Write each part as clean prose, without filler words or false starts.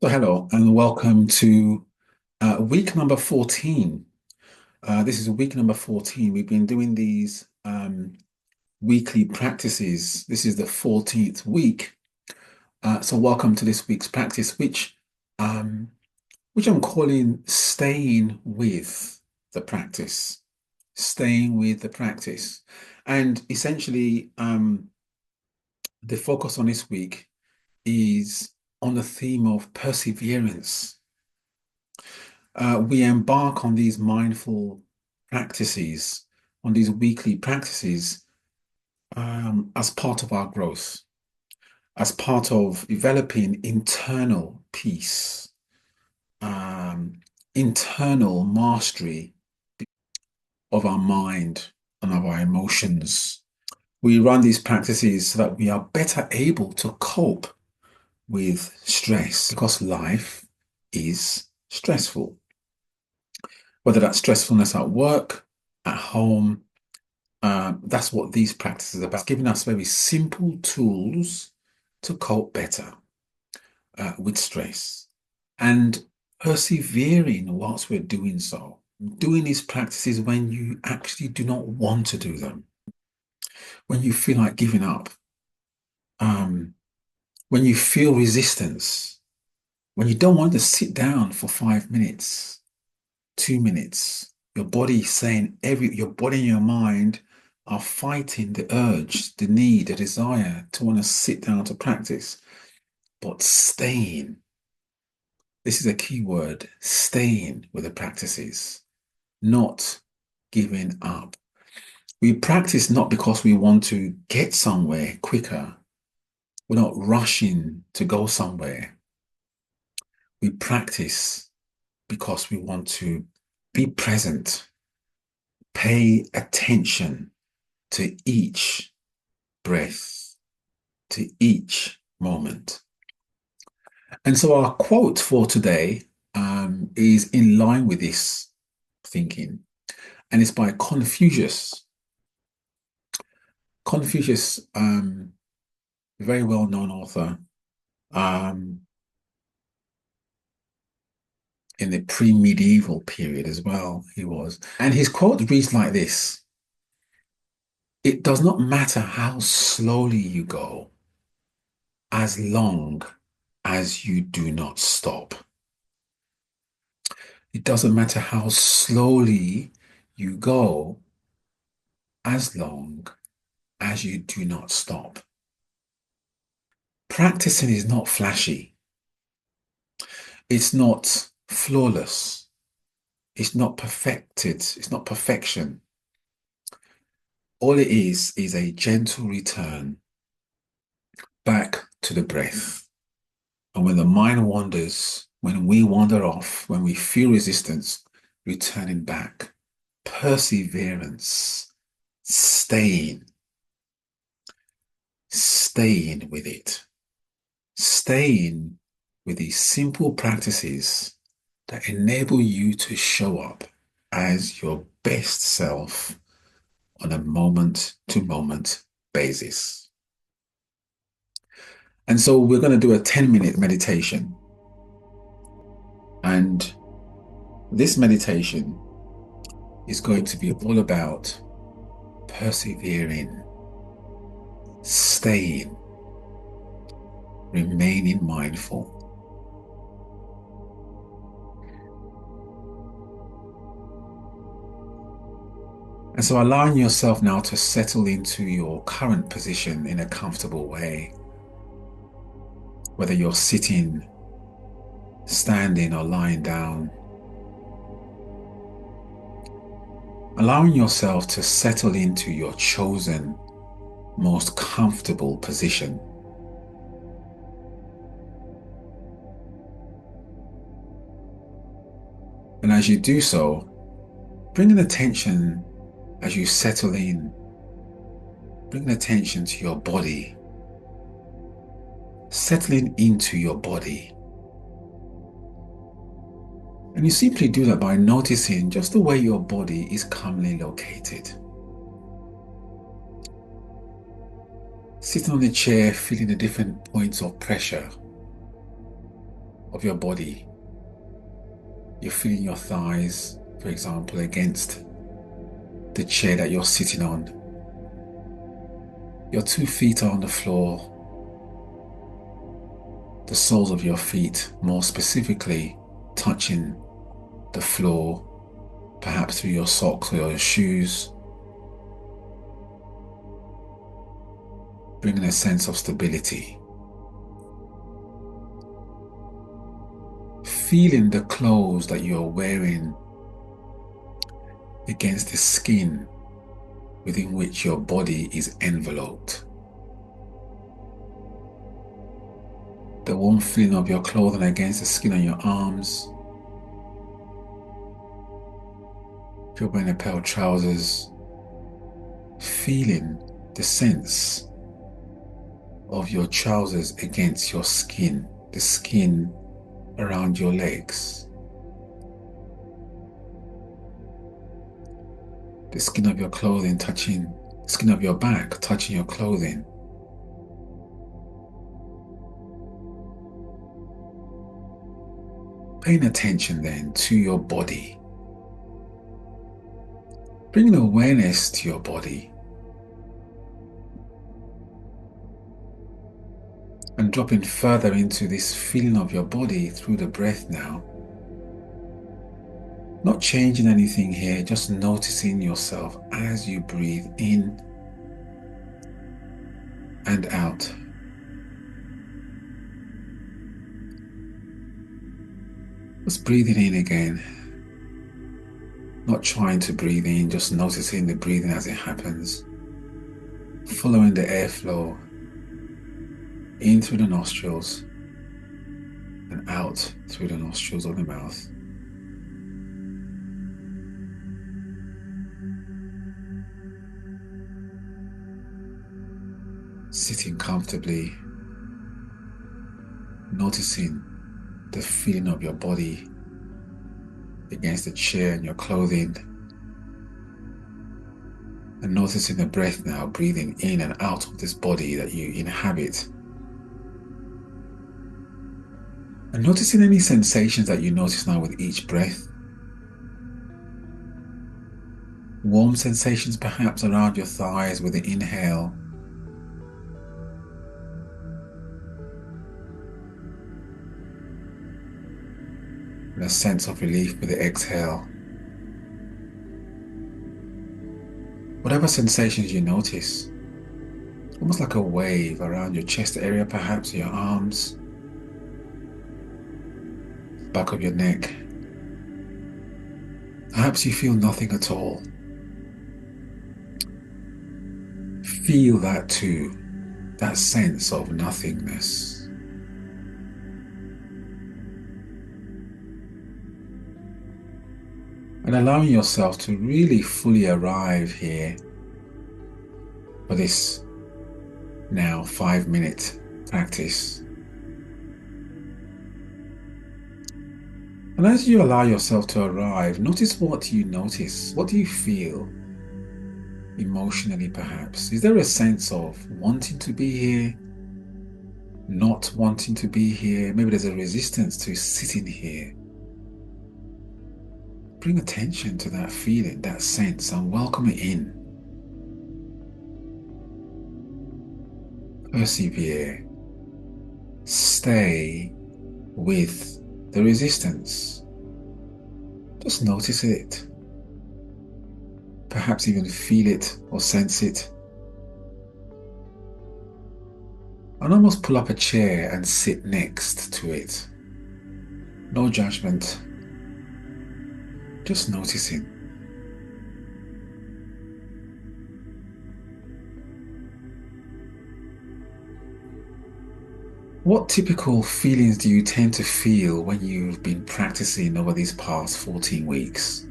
So hello and welcome to week number 14. This is week number 14. We've been doing these weekly practices. This is the 14th week. So welcome to this week's practice, um, which I'm calling staying with the practice. Staying with the practice. And essentially, the focus on this week is on the theme of perseverance. We embark on these mindful practices, on these weekly practices, as part of our growth, as part of developing internal peace, um, internal mastery of our mind and of our emotions. We run these practices so that we are better able to cope with stress because life is stressful. Whether that's stressfulness at work, at home, that's what these practices are about, giving us very simple tools to cope better with stress and persevering whilst we're doing so. Doing these practices when you actually do not want to do them, when you feel like giving up, um, when you feel resistance, when you don't want to sit down for 5 minutes, 2 minutes. Your body saying your body and your mind are fighting the urge, the need, the desire to want to sit down to practice, but staying. This is a key word, staying with the practices, not giving up. We practice not because we want to get somewhere quicker. We're not rushing to go somewhere. We practice because we want to be present, pay attention to each breath, to each moment. And so our quote for today is in line with this thinking, and it's by Confucius. Confucius, a very well-known author um, in the pre-medieval period as well, he was. And his quote reads like this: "It does not matter how slowly you go, as long as you do not stop." It doesn't matter how slowly you go, as long as you do not stop. Practicing is not flashy. It's not flawless. It's not perfected. It's not perfection. All it is a gentle return back to the breath. And when the mind wanders, when we wander off, when we feel resistance, returning back. Perseverance, staying with it, staying with these simple practices that enable you to show up as your best self on a moment to moment basis. And so we're going to do a 10-minute meditation. And this meditation is going to be all about persevering, staying, remaining mindful. And so allowing yourself now to settle into your current position in a comfortable way, whether you're sitting, standing, or lying down. Allowing yourself to settle into your chosen, most comfortable position. And as you do so, bring an attention as you settle in, bring attention to your body, settling into your body. And you simply do that by noticing just the way your body is calmly located. Sitting on the chair, feeling the different points of pressure. of your body. You're feeling your thighs, for example, against the chair that you're sitting on. Your 2 feet are on the floor. The soles of your feet, more specifically, touching the floor, perhaps through your socks or your shoes, bringing a sense of stability. Feeling the clothes that you're wearing against the skin within which your body is enveloped. The warm feeling of your clothing against the skin on your arms. If you're wearing a pair of trousers, feeling the sense of your trousers against your skin, the skin around your legs, the skin of your clothing touching, the skin of your back touching your clothing. Paying attention then to your body. Bringing awareness to your body. And dropping further into this feeling of your body through the breath now. Not changing anything here, just noticing yourself as you breathe in and out. Just breathing in again. Not trying to breathe in, just noticing the breathing as it happens. Following the airflow in through the nostrils and out through the nostrils or the mouth. Sitting comfortably, noticing the feeling of your body against the chair and your clothing, and noticing the breath now, breathing in and out of this body that you inhabit, and noticing any sensations that you notice now with each breath. Warm sensations perhaps around your thighs with the inhale, and a sense of relief with the exhale. Whatever sensations you notice, almost like a wave around your chest area, perhaps your arms, back of your neck. Perhaps you feel nothing at all. Feel that too, that sense of nothingness. And allowing yourself to really fully arrive here for this now 5-minute practice. And as you allow yourself to arrive, notice what you notice. What do you feel emotionally, perhaps? Is there a sense of wanting to be here, not wanting to be here? Maybe there's a resistance to sitting here. Bring attention to that feeling, that sense, and welcome it in. Persevere. Stay with the resistance. Just notice it. Perhaps even feel it or sense it. And almost pull up a chair and sit next to it. No judgment. Just noticing. What typical feelings do you tend to feel when you've been practicing over these past 14 weeks?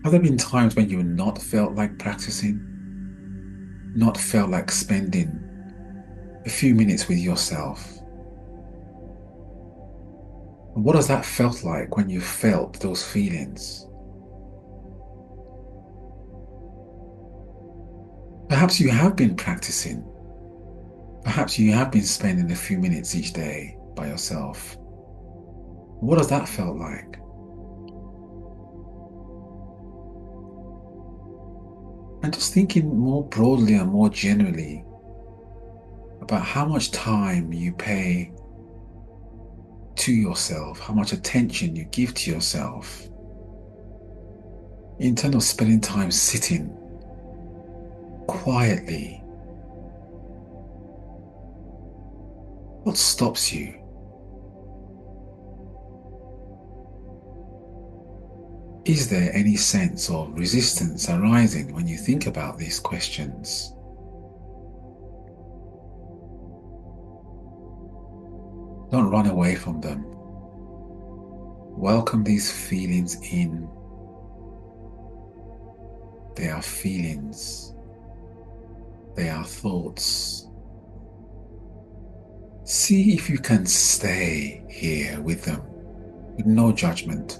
Have there been times when you've not felt like practicing? Not felt like spending a few minutes with yourself? And what has that felt like when you felt those feelings? Perhaps you have been practicing Perhaps you have been spending a few minutes each day by yourself. What does that felt like? And just thinking more broadly and more generally about how much time you pay to yourself, how much attention you give to yourself, in terms of spending time sitting quietly. What stops you? Is there any sense of resistance arising when you think about these questions? Don't run away from them. Welcome these feelings in. They are feelings. They are thoughts. See if you can stay here with them, with no judgment.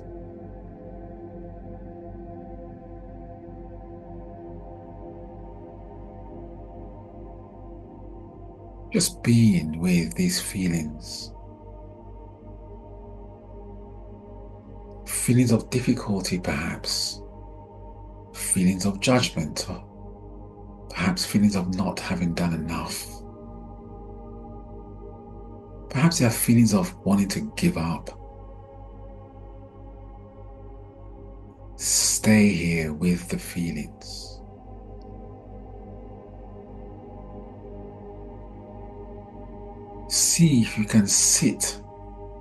Just being with these feelings. Feelings of difficulty, perhaps. Feelings of judgment, or perhaps feelings of not having done enough. Perhaps there are feelings of wanting to give up. Stay here with the feelings. See if you can sit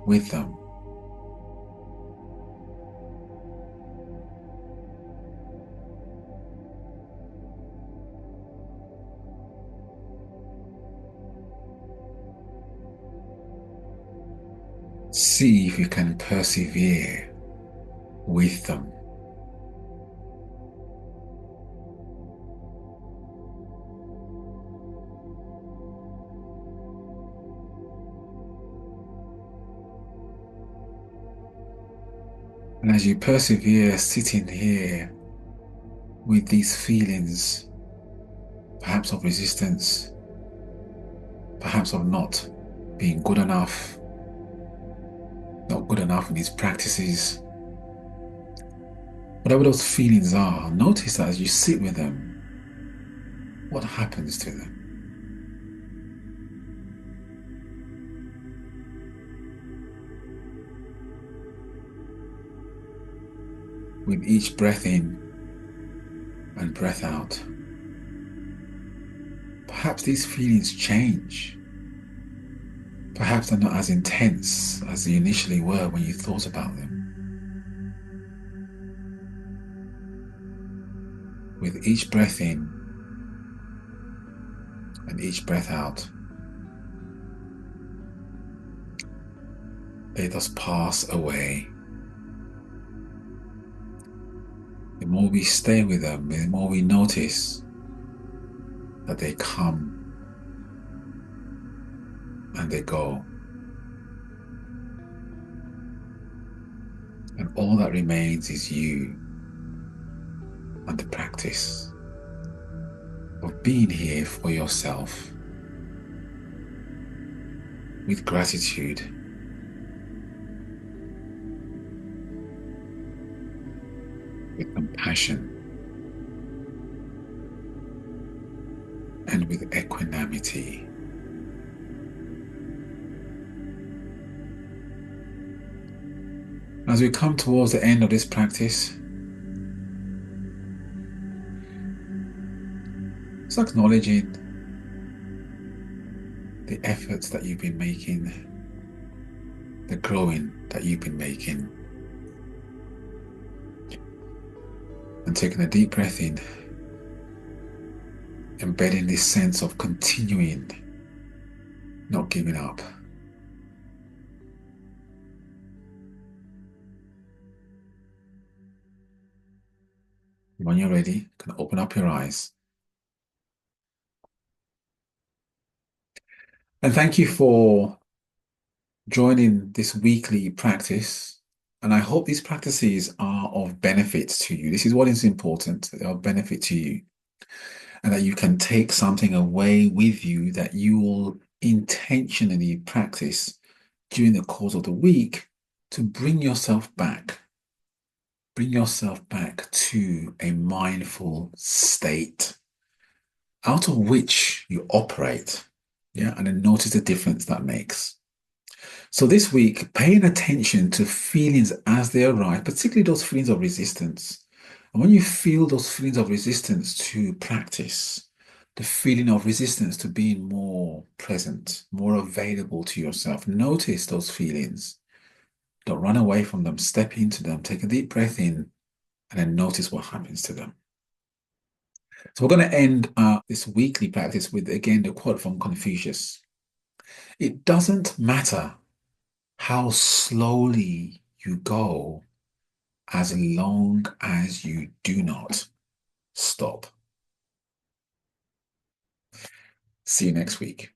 with them. See if you can persevere with them. And as you persevere sitting here with these feelings, perhaps of resistance, perhaps of not being good enough, not good enough in these practices, whatever those feelings are, notice that as you sit with them, what happens to them? With each breath in and breath out, perhaps these feelings change. Perhaps they're not as intense as they initially were when you thought about them. With each breath in and each breath out, they just pass away. The more we stay with them, the more we notice that they come and they go. And all that remains is you and the practice of being here for yourself with gratitude, with compassion, and with equanimity. As we come towards the end of this practice, just acknowledging the efforts that you've been making, the growing that you've been making, and taking a deep breath in, embedding this sense of continuing, not giving up. When you're ready, you can open up your eyes. And thank you for joining this weekly practice. And I hope these practices are of benefit to you. This is what is important, they are of benefit to you. and that you can take something away with you that you will intentionally practice during the course of the week to bring yourself back to a mindful state out of which you operate. Yeah, and then notice the difference that makes. So this week, paying attention to feelings as they arise, particularly those feelings of resistance. And when you feel those feelings of resistance to practice, the feeling of resistance to being more present, more available to yourself, notice those feelings. Don't run away from them. Step into them. Take a deep breath in and then notice what happens to them. So we're going to end this weekly practice with, again, the quote from Confucius. It doesn't matter how slowly you go as long as you do not stop. See you next week.